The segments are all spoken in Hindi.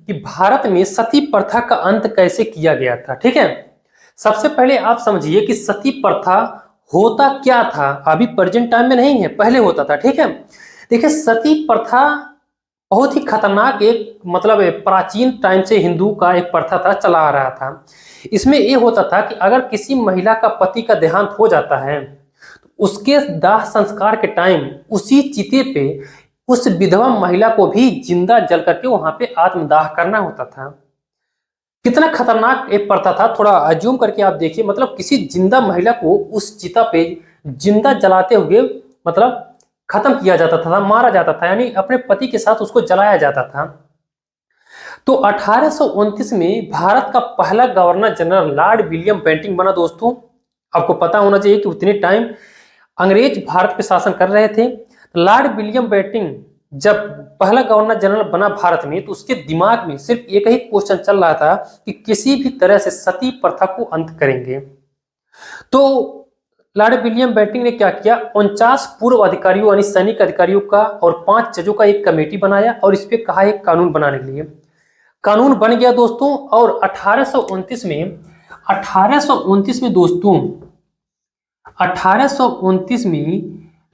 कि भारत में सती प्रथा का अंत कैसे किया गया था। ठीक है, सबसे पहले आप समझिए कि सती प्रथा होता क्या था, अभी प्रेजेंट टाइम में नहीं है, पहले होता था। ठीक है, देखिए सती प्रथा बहुत ही खतरनाक एक मतलब प्राचीन टाइम से हिंदू का एक प्रथा था, चला आ रहा था। इसमें ये होता था कि अगर किसी महिला का पति का देहांत हो जाता है तो उसके दाह संस्कार के टाइम उसी चिते पे उस विधवा महिला को भी जिंदा जल करके वहां पे आत्मदाह करना होता था। कितना खतरनाक एक प्रथा था, थोड़ा अज्यूम करके आप देखिए, मतलब किसी जिंदा महिला को उस चिता पे जिंदा जलाते हुए मतलब खत्म किया जाता था, मारा जाता था, यानी अपने पति के साथ उसको जलाया जाता था। तो 1829 में भारत का पहला governor general Lord William Bentinck बना। दोस्तों आपको पता होना चाहिए कि उतने टाइम अंग्रेज भारत पे शासन कर रहे थे। लॉर्ड विलियम बेंटिंक जब पहला गवर्नर जनरल बना भारत में, तो उसके दिमाग में सिर्फ एक ही क्वेश्चन चल रहा था कि किसी भी तरह से सती प्रथा को अंत करेंगे। तो लॉर्ड विलियम बेंटिंक ने क्या किया, 49 पूर्व अधिकारियों यानी सैनिक अधिकारियों का और 5 जजों का एक कमेटी बनाया और इस पे कहा एक कानून बनाने के लिए। कानून बन गया दोस्तों, और 1829 में दोस्तों 1829 में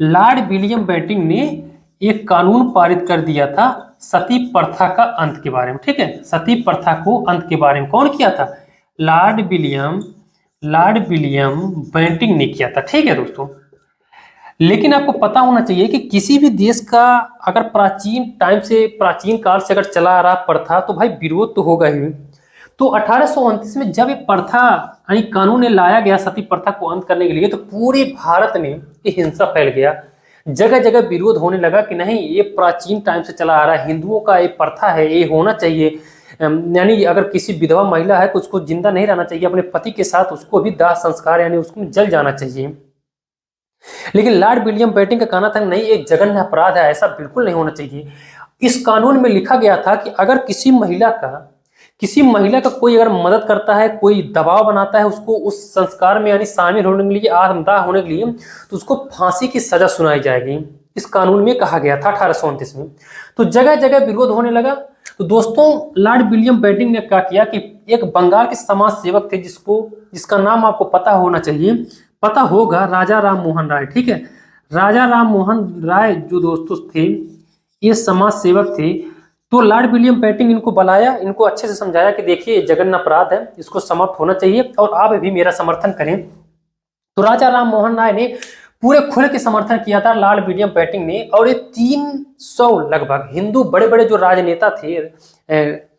लॉर्ड विलियम बेंटिंक ने एक कानून पारित कर दिया था सती प्रथा का अंत के बारे में। ठीक है, सती प्रथा को अंत के बारे में कौन किया था, लॉर्ड विलियम बेंटिंक ने किया था। ठीक है दोस्तों, लेकिन आपको पता होना चाहिए कि किसी भी देश का अगर प्राचीन टाइम से, प्राचीन काल से अगर चला आ रहा प्रथा, तो भाई विरोध तो होगा ही। तो 1829 में जब ये प्रथा यानी कानून लाया गया सती प्रथा को अंत करने के लिए, तो पूरे भारत में ये हिंसा फैल गया, जगह जगह विरोध होने लगा कि नहीं, ये प्राचीन टाइम से चला आ रहा है, हिंदुओं का ये प्रथा है, ये होना चाहिए। यानी अगर किसी विधवा महिला है तो उसको जिंदा नहीं रहना चाहिए, अपने पति के साथ उसको भी दाह संस्कार यानी उसको जल जाना चाहिए। लेकिन लॉर्ड विलियम बेंटिंक का कहना था नहीं, एक जघन्य अपराध है, ऐसा बिल्कुल नहीं होना चाहिए। इस कानून में लिखा गया था कि अगर किसी महिला का कोई अगर मदद करता है, कोई दबाव बनाता है उसको उस संस्कार में यानी शामिल होने के लिए, आत्मदाह होने के लिए, तो उसको फांसी की सजा सुनाई जाएगी। इस कानून में कहा गया था 1829 में। तो जगह जगह विरोध होने लगा। तो दोस्तों लॉर्ड विलियम बेंटिंक ने क्या किया कि एक बंगाल के समाज सेवक थे जिसका नाम आपको पता होना चाहिए, पता होगा, राजा राम मोहन राय। ठीक है, राजा राम मोहन राय जो दोस्तों थे ये समाज सेवक थे। तो लॉर्ड विलियम बेंटिंक इनको बुलाया, इनको अच्छे से समझाया कि देखिए जघन्य अपराध है, इसको समाप्त होना चाहिए और आप भी मेरा समर्थन करें। तो राजा राम मोहन राय ने पूरे खुले के समर्थन किया था लॉर्ड विलियम बेंटिंक ने, और ये 300 लगभग हिंदू बड़े बड़े जो राजनेता थे,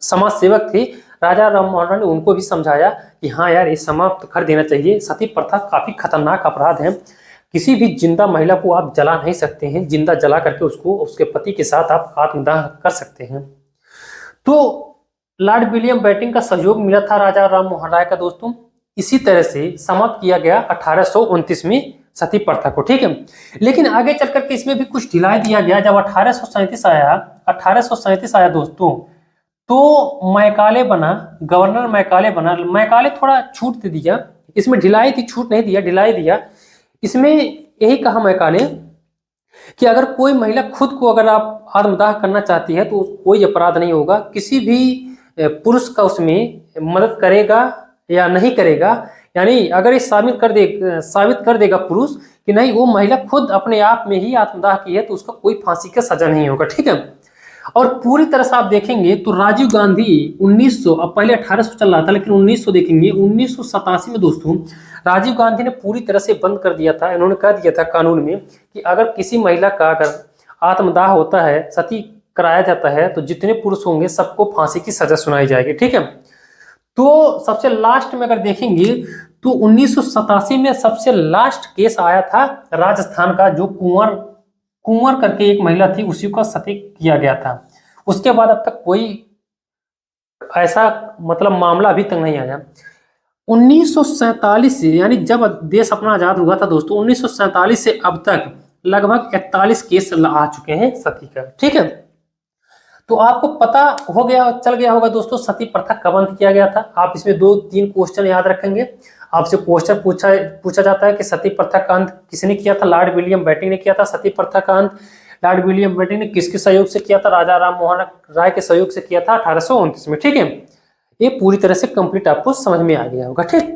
समाज सेवक थे, राजा राम मोहन राय ने उनको भी समझाया कि हाँ यार ये समाप्त कर देना चाहिए, सती प्रथा काफी खतरनाक अपराध है, किसी भी जिंदा महिला को आप जला नहीं सकते हैं, जिंदा जला करके उसको उसके पति के साथ आप आत्मदाह कर सकते हैं। तो लॉर्ड विलियम बेंटिंक का सहयोग मिला था राजा राम मोहन राय का दोस्तों। इसी तरह से समाप्त किया गया 1829 में सती प्रथा को। ठीक है, लेकिन आगे चल करके इसमें भी कुछ ढिलाई दिया गया। जब 1837 आया दोस्तों, तो मैकाले बना, गवर्नर मैकाले बना। मैकाले थोड़ा छूट दे दिया, इसमें ढिलाई थी, छूट नहीं दिया, ढिलाई दिया। इसमें यही कहा मैकाले कि अगर कोई महिला खुद को अगर आप आत्मदाह करना चाहती है तो कोई अपराध नहीं होगा, किसी भी पुरुष का उसमें मदद करेगा या नहीं करेगा, यानी अगर ये साबित कर देगा पुरुष कि नहीं वो महिला खुद अपने आप में ही आत्मदाह की है, तो उसका कोई फांसी का सजा नहीं होगा। ठीक है, और पूरी तरह से आप देखेंगे तो राजीव गांधी 1900, अब पहले 1800 चल रहा था लेकिन 1900 देखेंगे, 1987 में दोस्तों राजीव गांधी ने पूरी तरह से बंद कर दिया था। इन्होंने कह दिया था कानून में कि अगर किसी महिला का अगर आत्मदाह होता है, सती कराया जाता है, तो जितने पुरुष होंगे सबको फांसी की सजा सुनाई जाएगी। ठीक है, तो सबसे लास्ट में अगर देखेंगे तो 1987 में सबसे लास्ट केस आया था राजस्थान का, जो कुंवर करके एक महिला थी, उसी का सती किया गया था। उसके बाद अब तक कोई ऐसा मतलब मामला अभी तक नहीं आया। 1947 से, यानी जब देश अपना आजाद हुआ था दोस्तों, 1947 से अब तक लगभग 41 केस आ चुके हैं सती का। ठीक है, तो आपको पता हो गया, चल गया होगा दोस्तों सती प्रथा कब अंत किया गया था। आप इसमें 2-3 क्वेश्चन याद रखेंगे। आपसे क्वेश्चन पूछा जाता है कि सती प्रथा का अंत किसने किया था, लॉर्ड विलियम बेंटिंक ने किया था सती प्रथा का अंत। लॉर्ड विलियम बेंटिंक ने किसके सहयोग से किया था? राजा राम मोहन राय के सहयोग से किया था 1829 में। ठीक है, ये पूरी तरह से कंप्लीट आपको समझ में आ गया होगा। ठीक।